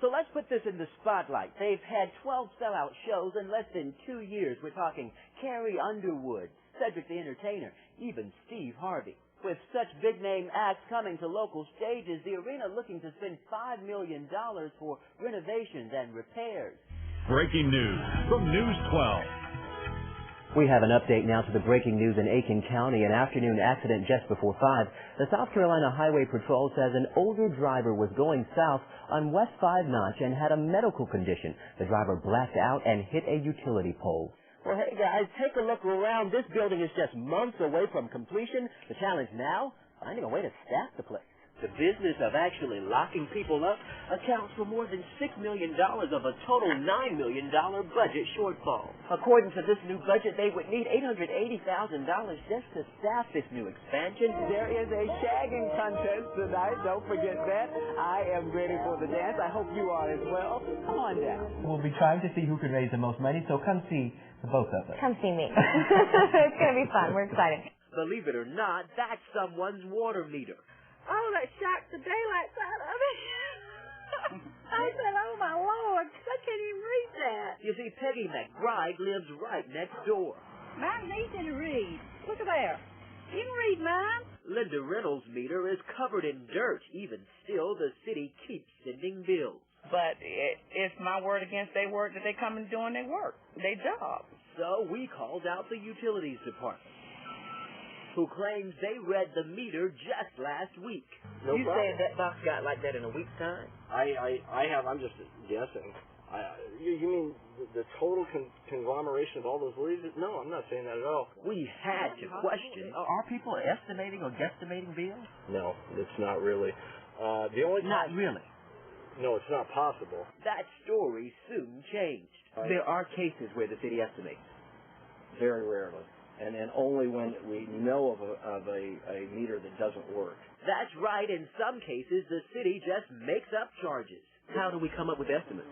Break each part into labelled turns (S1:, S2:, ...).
S1: So let's put this in the spotlight. They've had 12 sellout shows in less than 2 years. We're talking Carrie Underwood, Cedric the Entertainer, even Steve Harvey. With such big-name acts coming to local stages, the arena looking to spend $5 million for renovations and repairs.
S2: Breaking news from News 12.
S3: We have an update now to the breaking news in Aiken County. An afternoon accident just before 5. The South Carolina Highway Patrol says an older driver was going south on West 5 Notch and had a medical condition. The driver blacked out and hit a utility pole.
S1: Well, hey, guys, take a look around. This building is just months away from completion. The challenge now, finding a way to staff the place. The business of actually locking people up accounts for more than $6 million of a total $9 million budget shortfall. According to this new budget, they would need $880,000 just to staff this new expansion. There is a shagging contest tonight. Don't forget that. I am ready for the dance. I hope you are as well. Come on down.
S3: We'll be trying to see who can raise the most money, so come see the both of us.
S4: Come see me. It's going to be fun. We're excited.
S1: Believe it or not, that's someone's water meter.
S5: Oh, that shocked the daylights out of me. I said, oh, my Lord, I can't even read that.
S1: You see, Peggy McBride lives right next door.
S5: Mine needs to read. Look at there. You can read mine.
S1: Linda Reynolds' meter is covered in dirt. Even still, the city keeps sending bills.
S6: But it's my word against their word that they come and doing their work, their job.
S1: So we called out the utilities department, who claims they read the meter just last week.
S7: No
S1: you
S7: problem.
S1: saying that box got like that in a week's time?
S7: I'm just guessing. You mean the total conglomeration of all those leads? No, I'm not saying that at all.
S1: We had to question, are people estimating or guesstimating bills?
S7: No, it's not really. The only
S1: Not really.
S7: No, it's not possible.
S1: That story soon changed.
S8: There are cases where the city estimates, very rarely, and only when we know of a meter that doesn't work.
S1: That's right. In some cases, the city just makes up charges.
S8: How do we come up with estimates?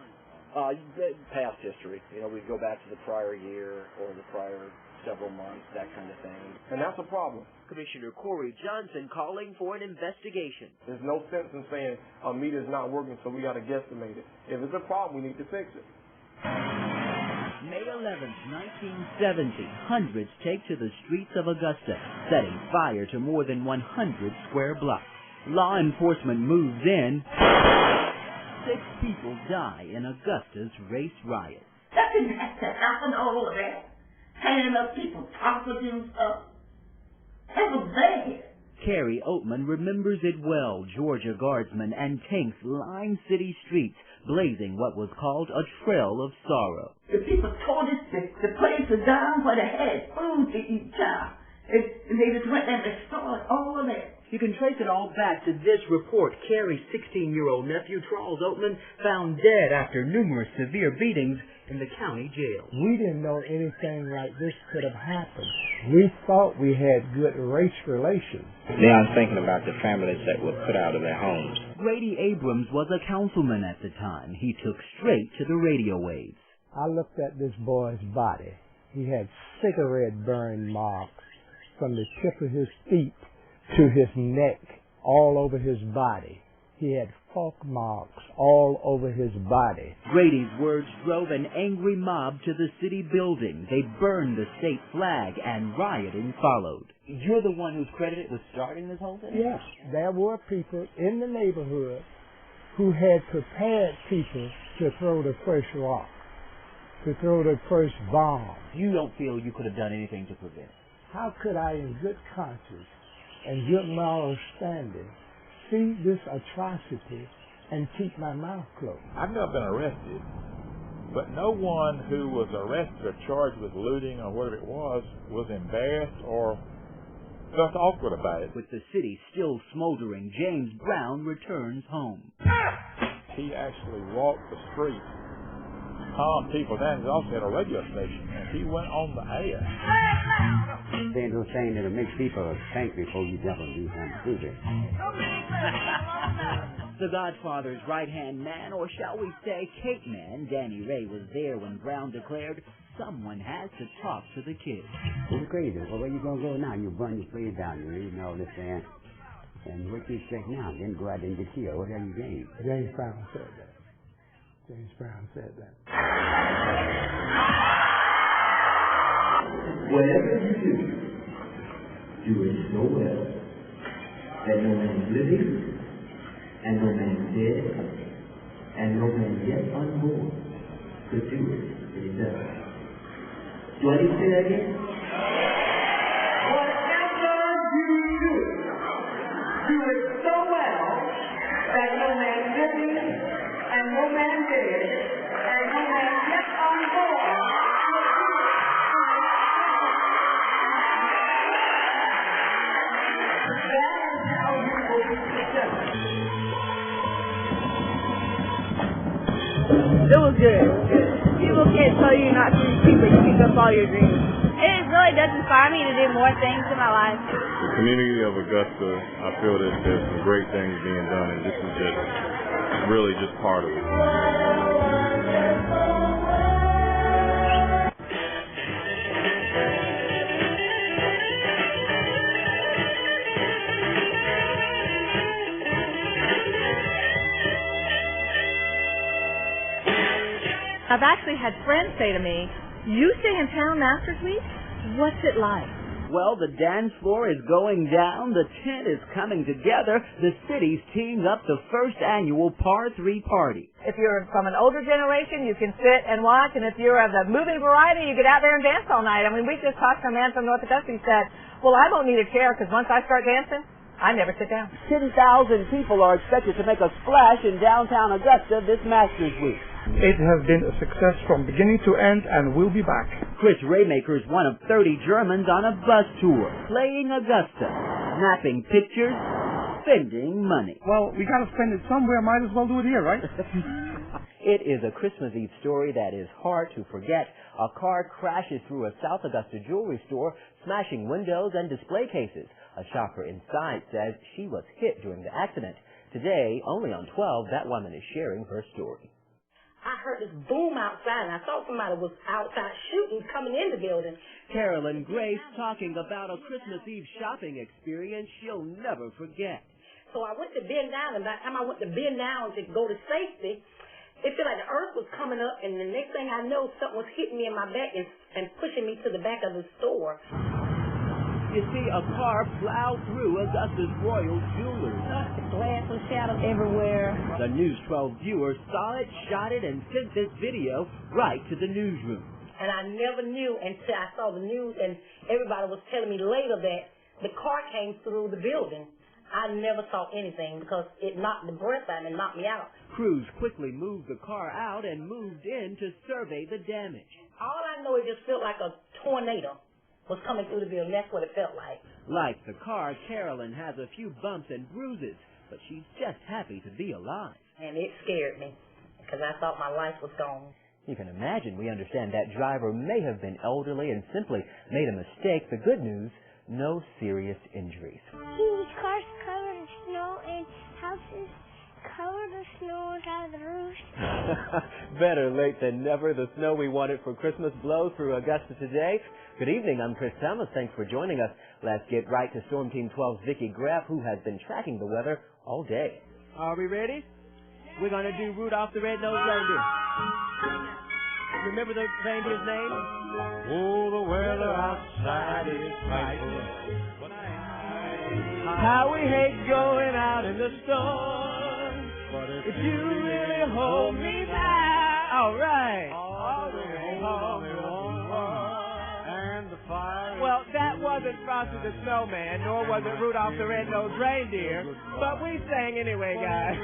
S8: Past history. We go back to the prior year or the prior several months, that kind of thing.
S9: And that's a problem.
S1: Commissioner Corey Johnson calling for an investigation.
S9: There's no sense in saying a meter's not working, so we got to guesstimate it. If it's a problem, we need to fix it.
S10: May 11th, 1970, hundreds take to the streets of Augusta, setting fire to more than 100 square blocks. Law enforcement moves in. 6 people die in Augusta's race riot.
S11: That didn't have to happen, all of that. Handing up people's property and stuff. That was bad.
S10: Carrie Oatman remembers it well. Georgia Guardsmen and tanks lined city streets, blazing what was called a trail of sorrow.
S11: The people tore the places down where they had food to eat, child. They just went there and destroyed all of that.
S1: You can trace it all back to this report. Carrie's 16-year-old nephew, Charles Oatman, found dead after numerous severe beatings in the county jail.
S12: We didn't know anything like this could have happened. We thought we had good race relations.
S13: Now I'm thinking about the families that were put out of their homes.
S10: Grady Abrams was a councilman at the time. He took straight to the radio waves.
S12: I looked at this boy's body. He had cigarette burn marks from the tip of his feet to his neck, all over his body. He had fork marks all over his body.
S10: Grady's words drove an angry mob to the city building. They burned the state flag and rioting followed.
S3: You're the one who's credited with starting this whole thing?
S12: Yes. There were people in the neighborhood who had prepared people to throw the first rock, to throw the first bomb.
S3: You don't feel you could have done anything to prevent it?
S12: How could I, in good conscience and good moral standing, see this atrocity and keep my mouth closed?
S14: I've never been arrested, but no one who was arrested or charged with looting or whatever it was embarrassed or felt awkward about it.
S10: With the city still smoldering, James Brown returns home.
S14: He actually walked the street, calmed people down. He also had a radio station, and he went on the air.
S15: There's no saying that'll make people think before you jump and do something stupid.
S10: The Godfather's right-hand man, or shall we say cape man, Danny Ray, was there when Brown declared, someone has to talk to the kids.
S15: It's crazy. Well, where you going to go now? You burn your place down. You're reading all this there. And what you expect now? Then go out there and get killed. What have you gained?
S12: James Brown said that. James Brown said that.
S16: Whatever you do it so well that no man is living, and no man is dead, and no man yet unborn could do it as he does. Do I need to say that again? Whatever you do it so well that no man is living, and no man dead, and no man yet unborn.
S4: It was good. People can't tell you not to repeat, but you pick up all your dreams. It really does inspire me to do more things in my life.
S17: The community of Augusta, I feel that there's some great things being done, and this is just really just part of it.
S4: I've actually had friends say to me, "You stay in town Masters Week? What's it like?"
S10: Well, the dance floor is going down, the tent is coming together, the city's teamed up the first annual Par 3 party.
S4: If you're from an older generation, you can sit and watch, and if you're of the moving variety, you get out there and dance all night. I mean, we just talked to a man from North Augusta who said, "Well, I don't need a chair because once I start dancing, I never sit down."
S10: 10,000 people are expected to make a splash in downtown Augusta this Masters Week.
S18: It has been a success from beginning to end, and we'll be back.
S10: Chris Raymaker is one of 30 Germans on a bus tour, playing Augusta, snapping pictures, spending money.
S18: Well, we gotta spend it somewhere, might as well do it here, right?
S3: It is a Christmas Eve story that is hard to forget. A car crashes through a South Augusta jewelry store, smashing windows and display cases. A shopper inside says she was hit during the accident. Today, only on 12, that woman is sharing her story.
S19: I heard this boom outside, and I thought somebody was outside shooting coming in the building.
S10: Carolyn Grace talking about a Christmas Eve shopping experience she'll never forget.
S19: So I went to bend down, and by the time I went to bend down to go to safety, it felt like the earth was coming up, and the next thing I know, something was hitting me in my back and pushing me to the back of the store.
S10: You see, a car plowed through Augusta's Royal Jewelers.
S19: Glass was shattered everywhere.
S10: The News 12 viewer saw it, shot it, and sent this video right to the newsroom.
S19: And I never knew until I saw the news, and everybody was telling me later that the car came through the building. I never saw anything because it knocked the breath out and knocked me out.
S10: Crews quickly moved the car out and moved in to survey the damage.
S19: All I know, it just felt like a tornado was coming through the building. That's what it felt like.
S10: Like the car, Carolyn has a few bumps and bruises, but she's just happy to be alive.
S19: And it scared me because I thought my life was gone.
S3: You can imagine, we understand that driver may have been elderly and simply made a mistake. The good news, no serious injuries.
S20: Huge cars covered in snow and houses covered in snow out of the roofs.
S3: Better late than never. The snow we wanted for Christmas blows through Augusta today. Good evening, I'm Chris Thomas. Thanks for joining us. Let's get right to Storm Team 12's Vicki Graff, who has been tracking the weather all day.
S21: Are we ready? We're going to do Rudolph the Red-Nosed Reindeer. Remember the reindeer's name?
S22: Oh, the weather outside is frightful.
S21: How we hate going out in the storm.
S22: But
S21: if you really hold me back. All right. Well, that wasn't Frosty the Snowman, nor was it Rudolph the Red-Nosed Reindeer, but we sang anyway, guys.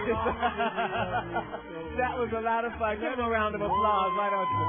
S21: That was a lot of fun. Give them a round of applause, why don't you?